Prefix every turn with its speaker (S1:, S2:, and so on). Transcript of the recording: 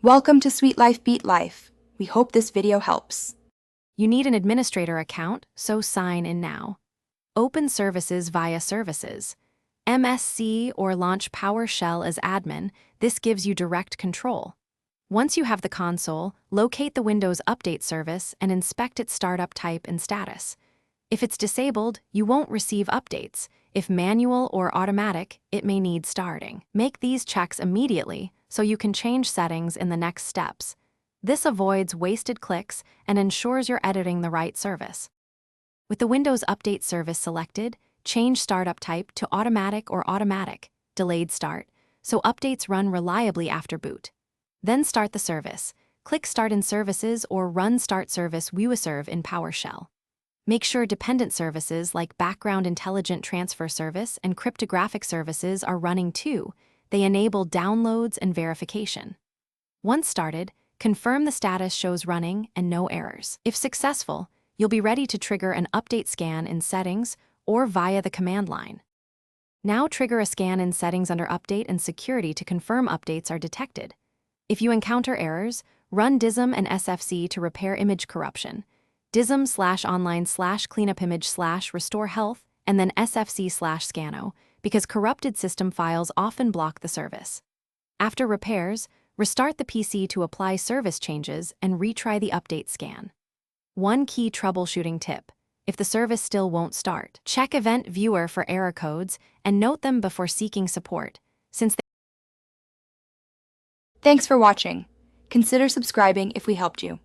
S1: Welcome to Sweet Life Beat Life. We hope this video helps.
S2: You need an administrator account, so sign in now. Open services via services. MSC or launch PowerShell as admin. This gives you direct control. Once you have the console, locate the Windows Update service and inspect its startup type and status. If it's disabled, you won't receive updates. If manual or automatic, it may need starting. Make these checks immediately so you can change settings in the next steps. This avoids wasted clicks and ensures you're editing the right service. With the Windows Update service selected, change startup type to automatic or automatic, delayed start, so updates run reliably after boot. Then start the service. Click Start in Services or Run Start Service WUSERV in PowerShell. Make sure dependent services like Background Intelligent Transfer Service and Cryptographic Services are running too. They enable downloads and verification. Once started, confirm the status shows running and no errors. If successful, you'll be ready to trigger an update scan in Settings or via the command line. Now trigger a scan in Settings under Update and Security to confirm updates are detected. If you encounter errors, run DISM and SFC to repair image corruption. DISM/online/cleanupimage/restore health and then SFC/scano, because corrupted system files often block the service. After repairs, restart the PC to apply service changes and retry the update scan. One key troubleshooting tip: if the service still won't start, check Event Viewer for error codes and note them before seeking support.
S1: Thanks for watching. Consider subscribing if we helped you.